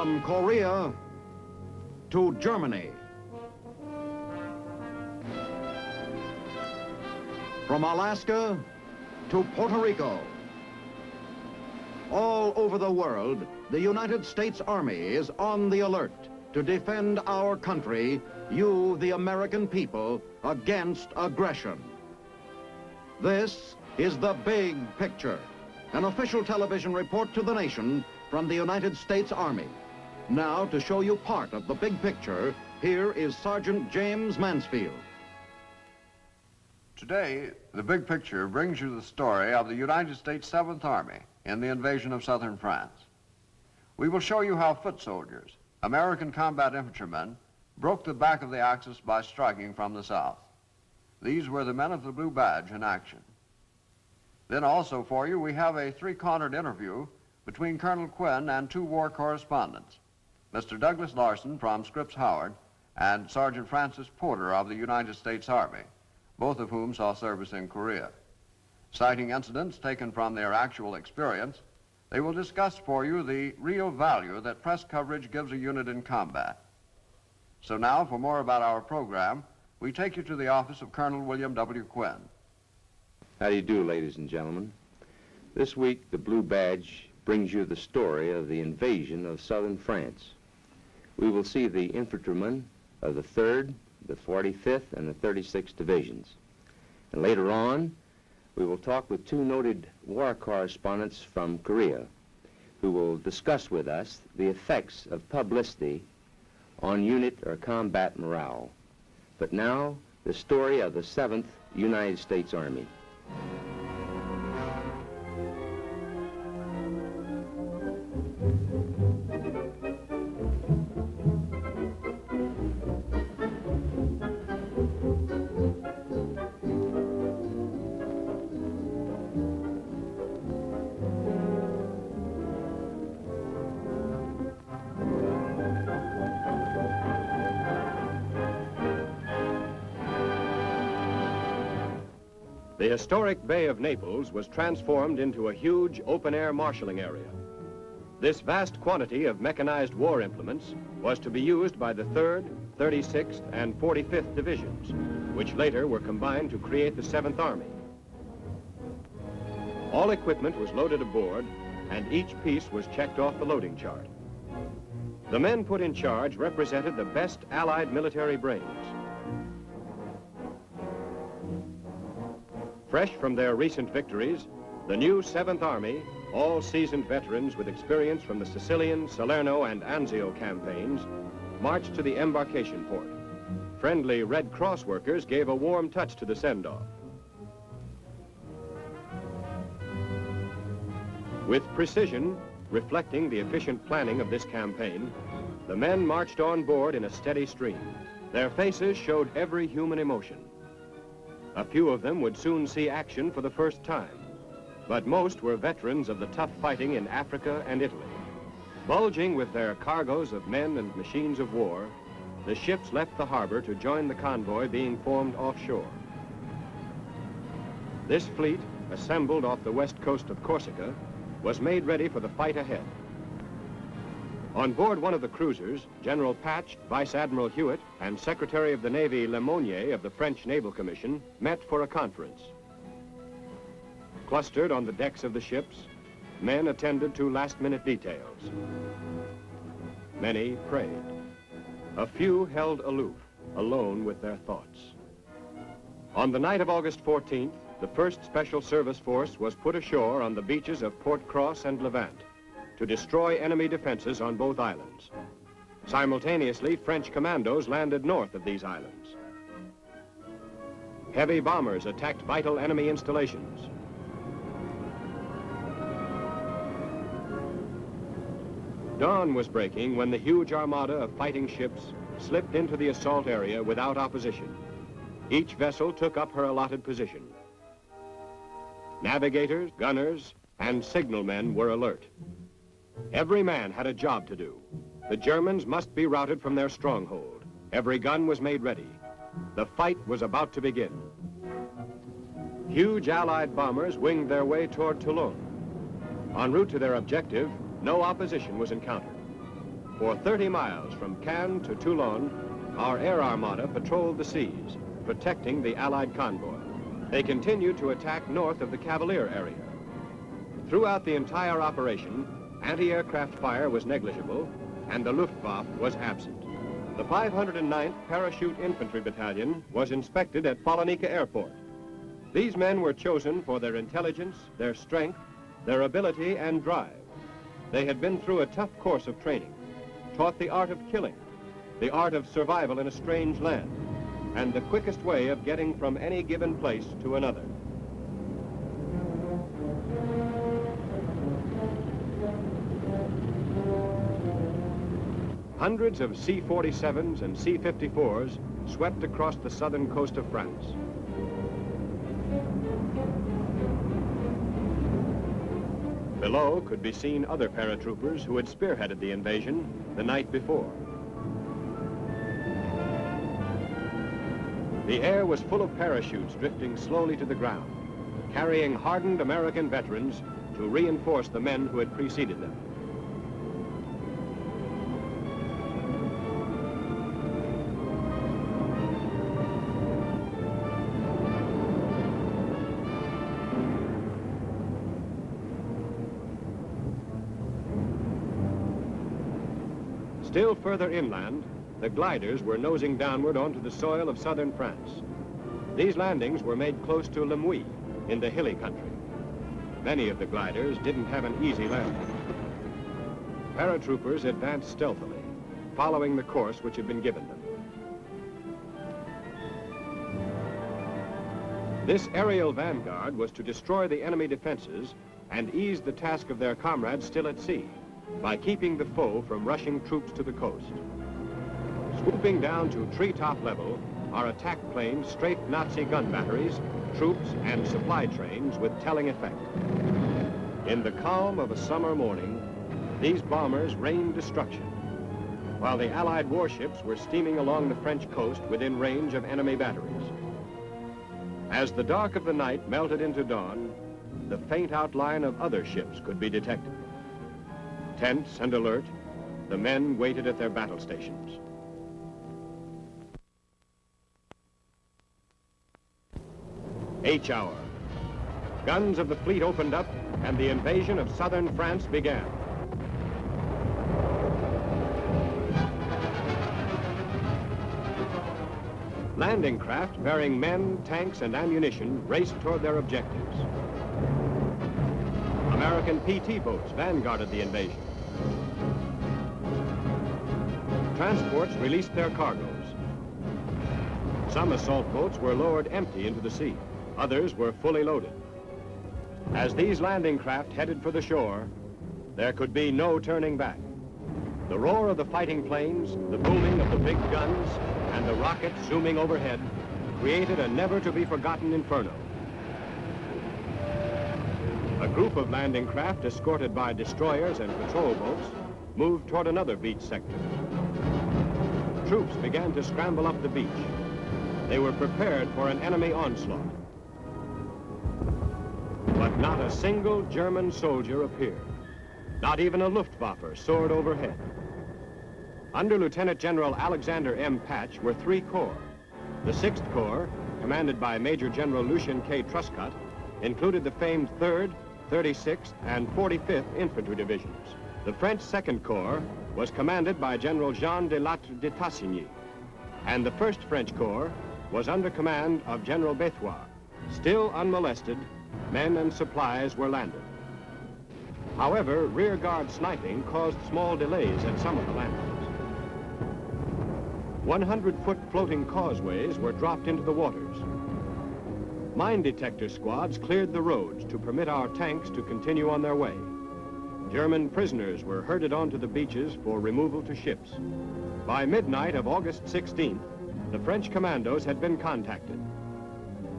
From Korea to Germany. From Alaska to Puerto Rico. All over the world, the United States Army is on the alert to defend our country, you, the American people, against aggression. This is The Big Picture, an official television report to the nation from the United States Army. Now, to show you part of the big picture, here is Sergeant James Mansfield. Today, The Big Picture brings you the story of the United States 7th Army in the invasion of southern France. We will show you how foot soldiers, American combat infantrymen, broke the back of the Axis by striking from the south. These were the men of the blue badge in action. Then also for you, we have a three-cornered interview between Colonel Quinn and two war correspondents, Mr. Douglas Larson from Scripps Howard and Sergeant Francis Porter of the United States Army, both of whom saw service in Korea. Citing incidents taken from their actual experience, they will discuss for you the real value that press coverage gives a unit in combat. So now, for more about our program, we take you to the office of Colonel William W. Quinn. How do you do, ladies and gentlemen? This week, the Blue Badge brings you the story of the invasion of southern France. We will see the infantrymen of the 3rd, the 45th, and the 36th Divisions. And later on, we will talk with two noted war correspondents from Korea who will discuss with us the effects of publicity on unit or combat morale. But now, the story of the 7th United States Army. The historic Bay of Naples was transformed into a huge open-air marshalling area. This vast quantity of mechanized war implements was to be used by the 3rd, 36th, and 45th Divisions, which later were combined to create the 7th Army. All equipment was loaded aboard, and each piece was checked off the loading chart. The men put in charge represented the best Allied military brains. Fresh from their recent victories, the new 7th Army, all seasoned veterans with experience from the Sicilian, Salerno, and Anzio campaigns, marched to the embarkation port. Friendly Red Cross workers gave a warm touch to the send-off. With precision, reflecting the efficient planning of this campaign, the men marched on board in a steady stream. Their faces showed every human emotion. A few of them would soon see action for the first time, but most were veterans of the tough fighting in Africa and Italy. Bulging with their cargoes of men and machines of war, the ships left the harbor to join the convoy being formed offshore. This fleet, assembled off the west coast of Corsica, was made ready for the fight ahead. On board one of the cruisers, General Patch, Vice Admiral Hewitt, and Secretary of the Navy Lemonnier of the French Naval Commission met for a conference. Clustered on the decks of the ships, men attended to last-minute details. Many prayed. A few held aloof, alone with their thoughts. On the night of August 14th, the 1st Special Service Force was put ashore on the beaches of Port Cross and Levant to destroy enemy defenses on both islands. Simultaneously, French commandos landed north of these islands. Heavy bombers attacked vital enemy installations. Dawn was breaking when the huge armada of fighting ships slipped into the assault area without opposition. Each vessel took up her allotted position. Navigators, gunners, and signalmen were alert. Every man had a job to do. The Germans must be routed from their stronghold. Every gun was made ready. The fight was about to begin. Huge Allied bombers winged their way toward Toulon. En route to their objective, no opposition was encountered. For 30 miles from Cannes to Toulon, our air armada patrolled the seas, protecting the Allied convoy. They continued to attack north of the Cavalier area. Throughout the entire operation, anti-aircraft fire was negligible, and the Luftwaffe was absent. The 509th Parachute Infantry Battalion was inspected at Polonica Airport. These men were chosen for their intelligence, their strength, their ability and drive. They had been through a tough course of training, taught the art of killing, the art of survival in a strange land, and the quickest way of getting from any given place to another. Hundreds of C-47s and C-54s swept across the southern coast of France. Below could be seen other paratroopers who had spearheaded the invasion the night before. The air was full of parachutes drifting slowly to the ground, carrying hardened American veterans to reinforce the men who had preceded them. Still further inland, the gliders were nosing downward onto the soil of southern France. These landings were made close to Lemuy, in the hilly country. Many of the gliders didn't have an easy landing. Paratroopers advanced stealthily, following the course which had been given them. This aerial vanguard was to destroy the enemy defenses and ease the task of their comrades still at sea by keeping the foe from rushing troops to the coast. Swooping down to treetop level are attack planes, straight Nazi gun batteries, troops, and supply trains with telling effect. In the calm of a summer morning, these bombers rained destruction, while the Allied warships were steaming along the French coast within range of enemy batteries. As the dark of the night melted into dawn, the faint outline of other ships could be detected. Tense and alert, the men waited at their battle stations. H-hour. Guns of the fleet opened up, and the invasion of southern France began. Landing craft bearing men, tanks, and ammunition raced toward their objectives. American PT boats vanguarded the invasion. Transports released their cargoes. Some assault boats were lowered empty into the sea. Others were fully loaded. As these landing craft headed for the shore, there could be no turning back. The roar of the fighting planes, the booming of the big guns, and the rockets zooming overhead created a never-to-be-forgotten inferno. A group of landing craft escorted by destroyers and patrol boats moved toward another beach sector. Troops began to scramble up the beach. They were prepared for an enemy onslaught. But not a single German soldier appeared. Not even a Luftwaffe soared overhead. Under Lieutenant General Alexander M. Patch were 3 corps. The 6th Corps, commanded by Major General Lucien K. Truscott, included the famed 3rd, 36th, and 45th Infantry Divisions. The French 2nd Corps was commanded by General Jean de Lattre de Tassigny, and the 1st French Corps was under command of General Bethouard. Still unmolested, men and supplies were landed. However, rearguard sniping caused small delays at some of the landings. 100-foot floating causeways were dropped into the waters. Mine detector squads cleared the roads to permit our tanks to continue on their way. German prisoners were herded onto the beaches for removal to ships. By midnight of August 16th, the French commandos had been contacted.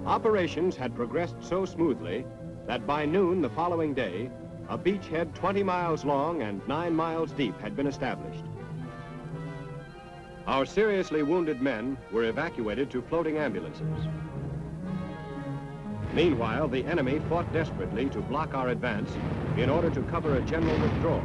Operations had progressed so smoothly that by noon the following day, a beachhead 20 miles long and 9 miles deep had been established. Our seriously wounded men were evacuated to floating ambulances. Meanwhile, the enemy fought desperately to block our advance in order to cover a general withdrawal.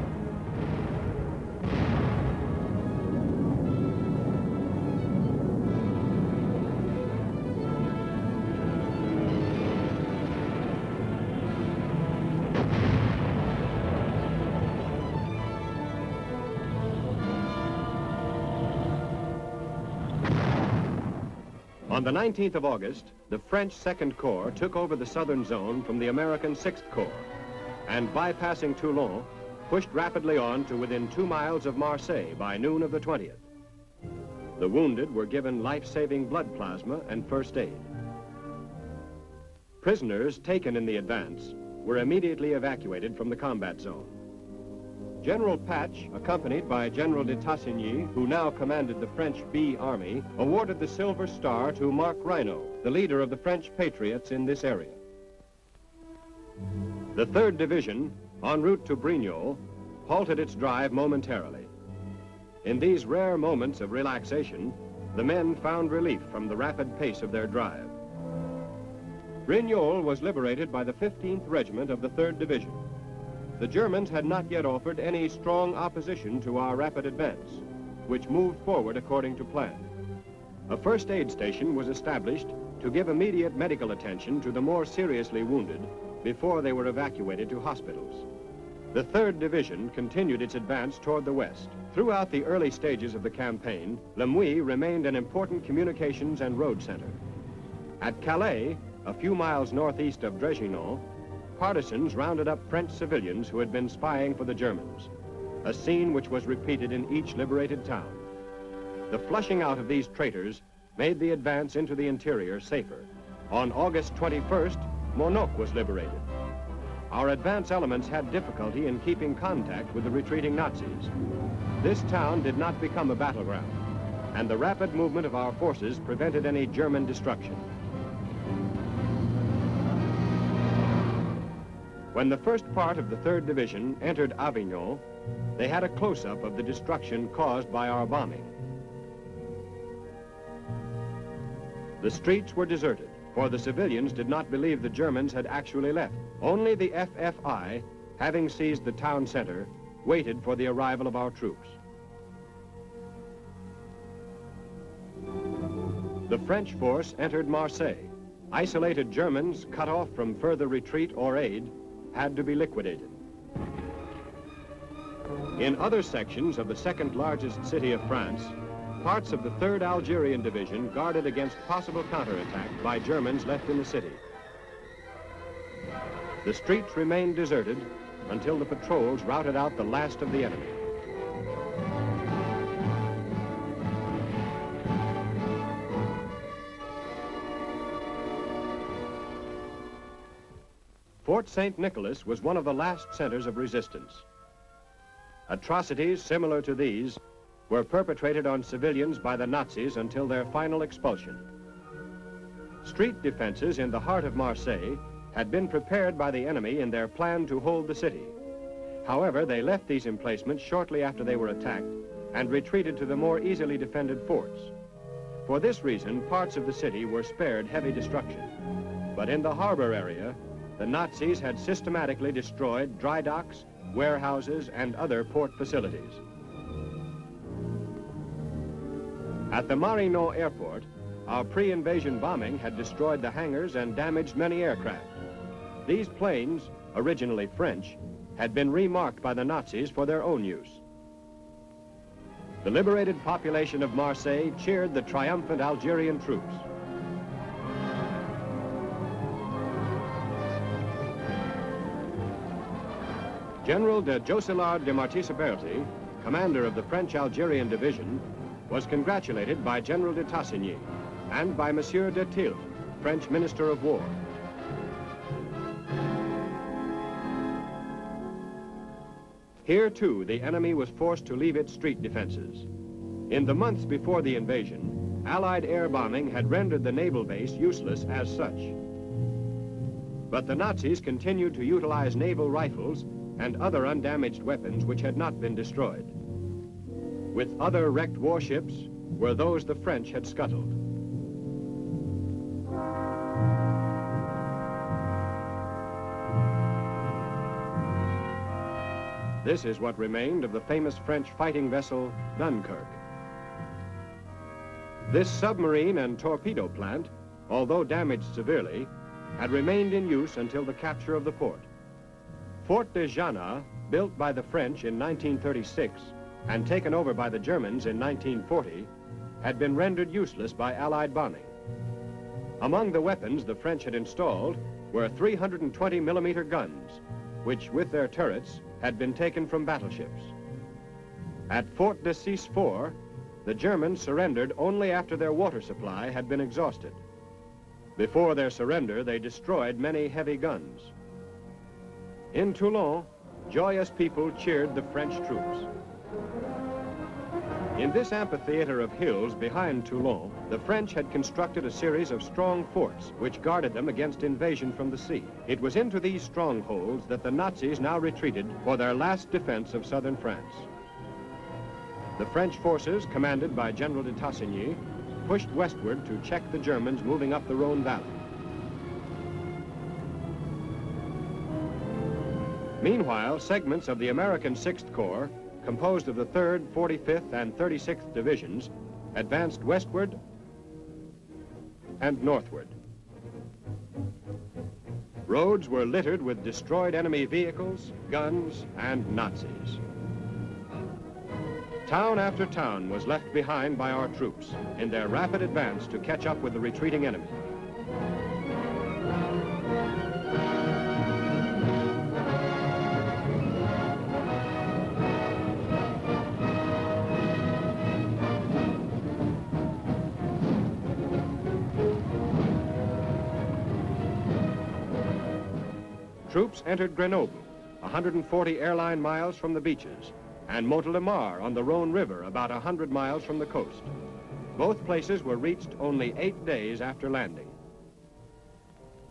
On the 19th of August, the French 2nd Corps took over the southern zone from the American 6th Corps, and bypassing Toulon, pushed rapidly on to within 2 miles of Marseille by noon of the 20th. The wounded were given life-saving blood plasma and first aid. Prisoners taken in the advance were immediately evacuated from the combat zone. General Patch, accompanied by General de Tassigny, who now commanded the French B Army, awarded the Silver Star to Marc Reynaud, the leader of the French patriots in this area. The 3rd Division, en route to Brignoles, halted its drive momentarily. In these rare moments of relaxation, the men found relief from the rapid pace of their drive. Brignoles was liberated by the 15th Regiment of the 3rd Division. The Germans had not yet offered any strong opposition to our rapid advance, which moved forward according to plan. A first aid station was established to give immediate medical attention to the more seriously wounded before they were evacuated to hospitals. The 3rd Division continued its advance toward the west. Throughout the early stages of the campaign, Le Muy remained an important communications and road center. At Calais, a few miles northeast of Dréginon, partisans rounded up French civilians who had been spying for the Germans, a scene which was repeated in each liberated town. The flushing out of these traitors made the advance into the interior safer. On August 21st, Monoc was liberated. Our advance elements had difficulty in keeping contact with the retreating Nazis. This town did not become a battleground, and the rapid movement of our forces prevented any German destruction. When the first part of the 3rd Division entered Avignon, they had a close-up of the destruction caused by our bombing. The streets were deserted, for the civilians did not believe the Germans had actually left. Only the FFI, having seized the town center, waited for the arrival of our troops. The French force entered Marseille. Isolated Germans, cut off from further retreat or aid, had to be liquidated. In other sections of the 2nd largest city of France, parts of the 3rd Algerian Division guarded against possible counterattack by Germans left in the city. The streets remained deserted until the patrols routed out the last of the enemy. Fort St. Nicholas was one of the last centers of resistance. Atrocities similar to these were perpetrated on civilians by the Nazis until their final expulsion. Street defenses in the heart of Marseille had been prepared by the enemy in their plan to hold the city. However, they left these emplacements shortly after they were attacked and retreated to the more easily defended forts. For this reason, parts of the city were spared heavy destruction. But in the harbor area, the Nazis had systematically destroyed dry docks, warehouses, and other port facilities. At the Marignan airport, our pre-invasion bombing had destroyed the hangars and damaged many aircraft. These planes, originally French, had been remarked by the Nazis for their own use. The liberated population of Marseille cheered the triumphant Algerian troops. General de Josselard de Marty-Saberti, commander of the French-Algerian Division, was congratulated by General de Tassigny and by Monsieur de Tilt, French Minister of War. Here, too, the enemy was forced to leave its street defenses. In the months before the invasion, Allied air bombing had rendered the naval base useless as such. But the Nazis continued to utilize naval rifles and other undamaged weapons which had not been destroyed. With other wrecked warships were those the French had scuttled. This is what remained of the famous French fighting vessel, Dunkirk. This submarine and torpedo plant, although damaged severely, had remained in use until the capture of the port. Fort de Jana, built by the French in 1936 and taken over by the Germans in 1940, had been rendered useless by Allied bombing. Among the weapons the French had installed were 320-millimeter guns, which, with their turrets, had been taken from battleships. At Fort de Cisse-Fort, the Germans surrendered only after their water supply had been exhausted. Before their surrender, they destroyed many heavy guns. In Toulon, joyous people cheered the French troops. In this amphitheater of hills behind Toulon, the French had constructed a series of strong forts which guarded them against invasion from the sea. It was into these strongholds that the Nazis now retreated for their last defense of southern France. The French forces, commanded by General de Tassigny, pushed westward to check the Germans moving up the Rhone Valley. Meanwhile, segments of the American 6th Corps, composed of the 3rd, 45th, and 36th Divisions, advanced westward and northward. Roads were littered with destroyed enemy vehicles, guns, and Nazis. Town after town was left behind by our troops in their rapid advance to catch up with the retreating enemy. Troops entered Grenoble, 140 airline miles from the beaches, and Montélimar on the Rhone River, about 100 miles from the coast. Both places were reached only 8 days after landing.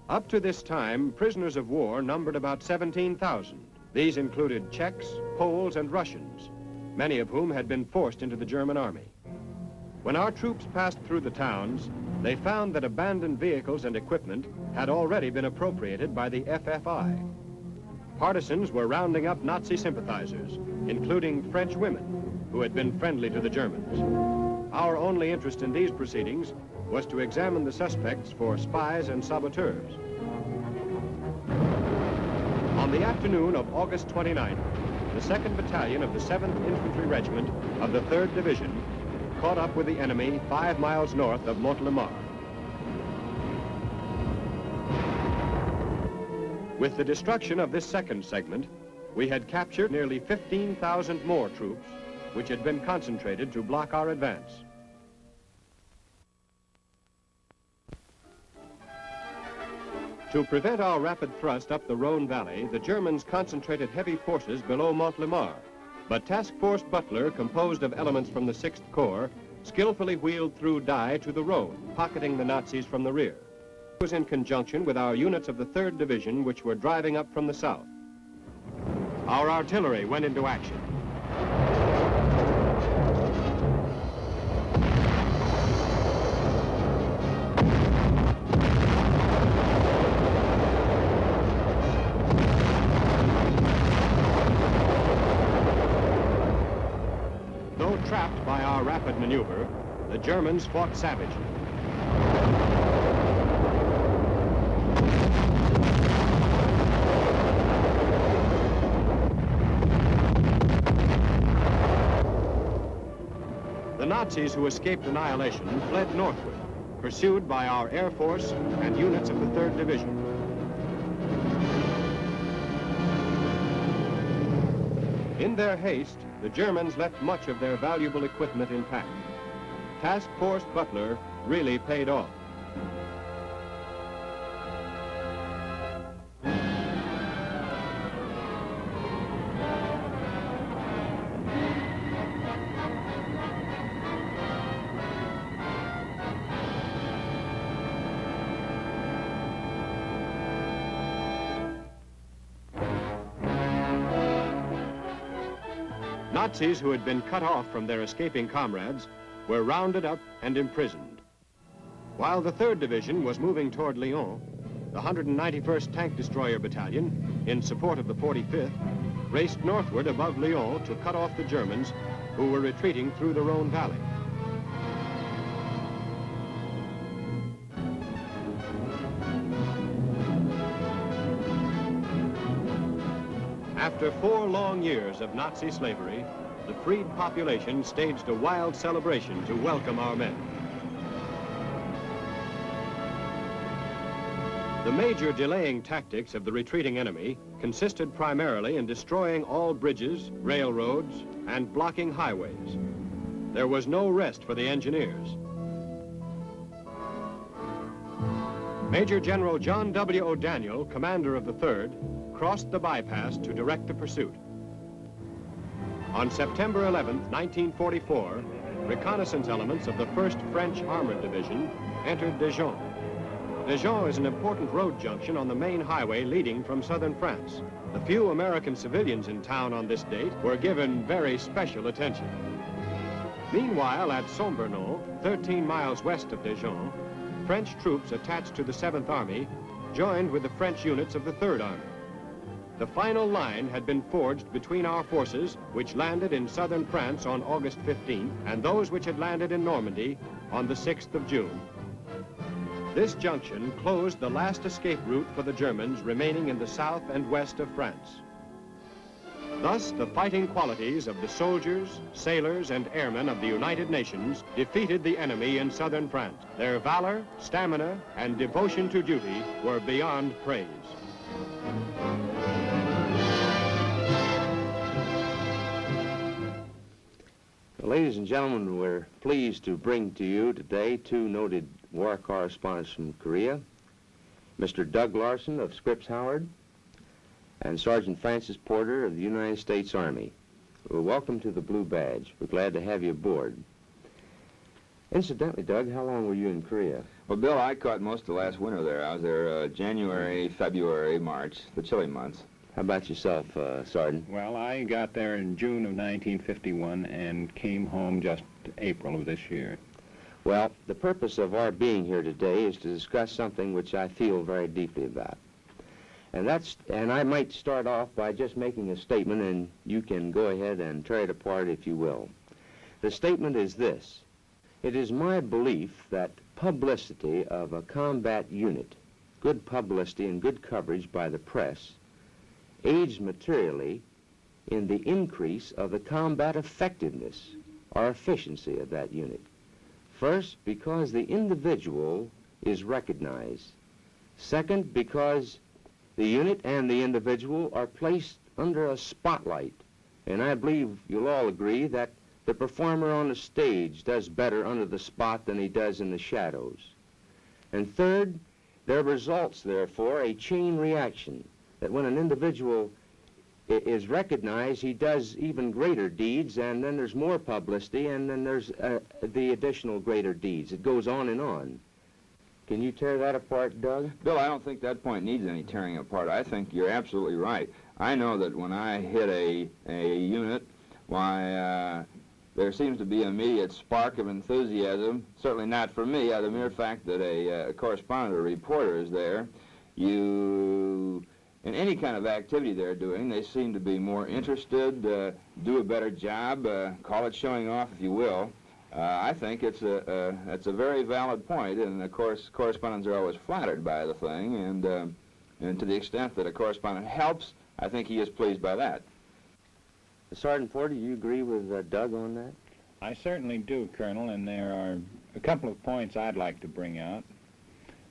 Up to this time, prisoners of war numbered about 17,000. These included Czechs, Poles, and Russians, many of whom had been forced into the German army. When our troops passed through the towns, they found that abandoned vehicles and equipment had already been appropriated by the FFI. Partisans were rounding up Nazi sympathizers, including French women who had been friendly to the Germans. Our only interest in these proceedings was to examine the suspects for spies and saboteurs. On the afternoon of August 29th, the 2nd Battalion of the 7th Infantry Regiment of the 3rd Division caught up with the enemy 5 miles north of Montélimar. With the destruction of this second segment, we had captured nearly 15,000 more troops, which had been concentrated to block our advance. To prevent our rapid thrust up the Rhone Valley, the Germans concentrated heavy forces below Montélimar. But Task Force Butler, composed of elements from the 6th Corps, skillfully wheeled through Dye to the Rhone, pocketing the Nazis from the rear. It was in conjunction with our units of the 3rd Division, which were driving up from the south. Our artillery went into action. Though trapped by our rapid maneuver, the Germans fought savagely. The Nazis who escaped annihilation fled northward, pursued by our Air Force and units of the 3rd Division. In their haste, the Germans left much of their valuable equipment intact. Task Force Butler really paid off. Nazis who had been cut off from their escaping comrades were rounded up and imprisoned. While the 3rd Division was moving toward Lyon, the 191st Tank Destroyer Battalion, in support of the 45th, raced northward above Lyon to cut off the Germans who were retreating through the Rhone Valley. After 4 long years of Nazi slavery, the freed population staged a wild celebration to welcome our men. The major delaying tactics of the retreating enemy consisted primarily in destroying all bridges, railroads, and blocking highways. There was no rest for the engineers. Major General John W. O'Daniel, commander of the 3rd, crossed the bypass to direct the pursuit. On September 11, 1944, reconnaissance elements of the 1st French Armored Division entered Dijon. Dijon is an important road junction on the main highway leading from southern France. The few American civilians in town on this date were given very special attention. Meanwhile, at Saint-Bernon, 13 miles west of Dijon, French troops attached to the 7th Army joined with the French units of the 3rd Army. The final line had been forged between our forces, which landed in southern France on August 15th, and those which had landed in Normandy on the 6th of June. This junction closed the last escape route for the Germans remaining in the south and west of France. Thus, the fighting qualities of the soldiers, sailors, and airmen of the United Nations defeated the enemy in southern France. Their valor, stamina, and devotion to duty were beyond praise. Well, ladies and gentlemen, we're pleased to bring to you today two noted war correspondents from Korea, Mr. Doug Larson of Scripps Howard and Sergeant Francis Porter of the United States Army. Well, welcome to the Blue Badge. We're glad to have you aboard. Incidentally, Doug, how long were you in Korea? Well, Bill, I caught most of the last winter there. I was there January, February, March, the chilly months. How about yourself, Sergeant? Well, I got there in June of 1951 and came home just April of this year. Well, the purpose of our being here today is to discuss something which I feel very deeply about. And I might start off by just making a statement, and you can go ahead and tear it apart if you will. The statement is this: it is my belief that publicity of a combat unit, good publicity and good coverage by the press, aids materially in the increase of the combat effectiveness or efficiency of that unit. First, because the individual is recognized. Second, because the unit and the individual are placed under a spotlight. And I believe you'll all agree that the performer on the stage does better under the spot than he does in the shadows. And third, there results, therefore, a chain reaction, that when an individual is recognized, he does even greater deeds, and then there's more publicity, and then there's the additional greater deeds. It goes on and on. Can you tear that apart, Doug? Bill, I don't think that point needs any tearing apart. I think you're absolutely right. I know that when I hit a unit, why, there seems to be an immediate spark of enthusiasm, certainly not for me. The mere fact that a correspondent or reporter is there, in any kind of activity they're doing, they seem to be more interested, do a better job, call it showing off if you will. I think it's a very valid point, and of course correspondents are always flattered by the thing, and to the extent that a correspondent helps, I think he is pleased by that. Sergeant Porter, do you agree with Doug on that? I certainly do, Colonel, and there are a couple of points I'd like to bring out.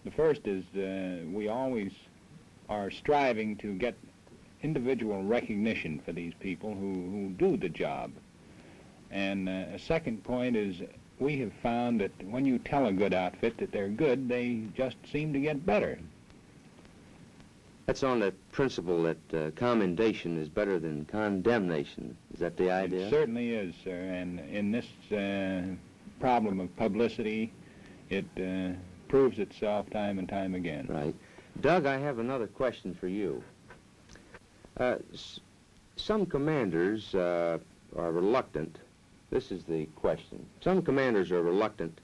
The first is we always are striving to get individual recognition for these people who do the job. And a second point is we have found that when you tell a good outfit that they're good, they just seem to get better. That's on the principle that commendation is better than condemnation. Is that the idea? It certainly is, sir. And in this problem of publicity, it proves itself time and time again. Right. Doug, I have another question for you. Some commanders are reluctant. This is the question. Some commanders are reluctant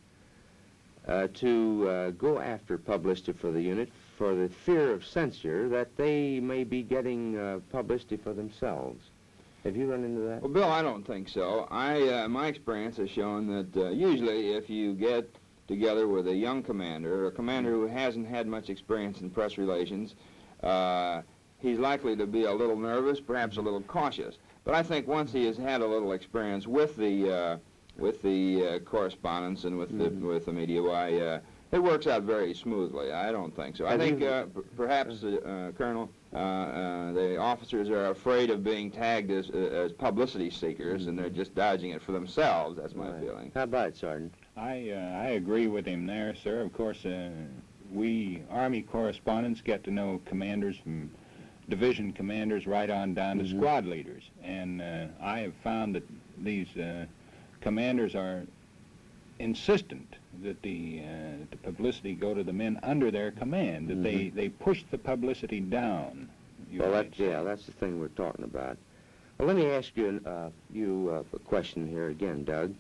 to go after publicity for the unit for the fear of censure that they may be getting publicity for themselves. Have you run into that? Well, Bill, I don't think so. My experience has shown that usually if you get together with a young commander, or a commander who hasn't had much experience in press relations, he's likely to be a little nervous, perhaps a little cautious. But I think once he has had a little experience with the correspondence and with the media, why It works out very smoothly. I don't think so. I think perhaps, Colonel, the officers are afraid of being tagged as publicity seekers, and they're just dodging it for themselves. That's my feeling. How about it, Sergeant? I agree with him there, sir. Of course, we Army correspondents get to know commanders from division commanders right on down to squad leaders. And I have found that these commanders are insistent that the publicity go to the men under their command, that they push the publicity down. Well, that's the thing we're talking about. Well, let me ask you a question here again, Doug.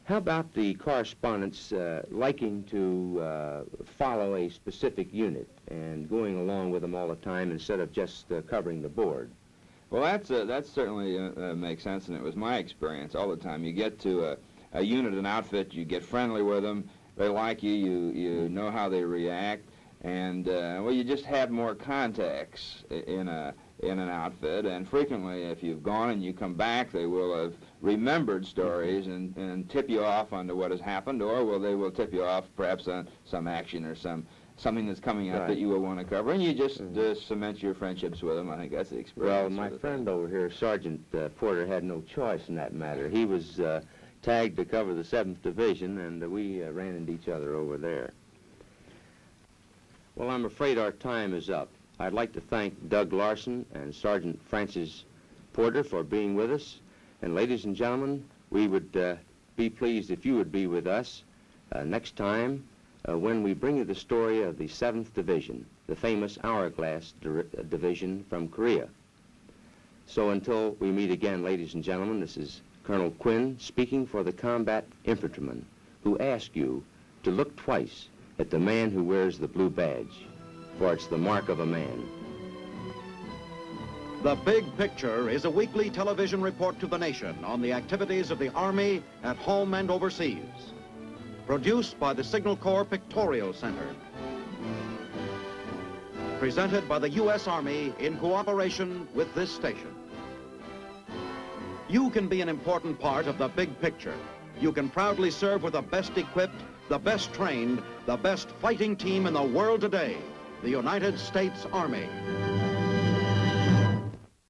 How about the correspondents liking to follow a specific unit and going along with them all the time instead of just covering the board? Well, that certainly makes sense, and it was my experience all the time. You get to a unit, an outfit, you get friendly with them, they like you, you know how they react, and well, you just have more contacts in an outfit, and frequently if you've gone and you come back, they will have remembered stories and tip you off onto what has happened, or they will tip you off perhaps on some action or something that's coming out that you will want to cover, and you just cement your friendships with them. I think that's the experience. Well, my friend over here, Sergeant Porter, had no choice in that matter. He was tagged to cover the 7th Division, and we ran into each other over there. Well, I'm afraid our time is up. I'd like to thank Doug Larson and Sergeant Francis Porter for being with us. And ladies and gentlemen, we would be pleased if you would be with us next time when we bring you the story of the 7th Division, the famous Hourglass Division from Korea. So until we meet again, ladies and gentlemen, this is Colonel Quinn speaking for the combat infantrymen who ask you to look twice at the man who wears the blue badge, for it's the mark of a man. The Big Picture is a weekly television report to the nation on the activities of the Army at home and overseas. Produced by the Signal Corps Pictorial Center. Presented by the U.S. Army in cooperation with this station. You can be an important part of the big picture. You can proudly serve with the best equipped, the best trained, the best fighting team in the world today, the United States Army.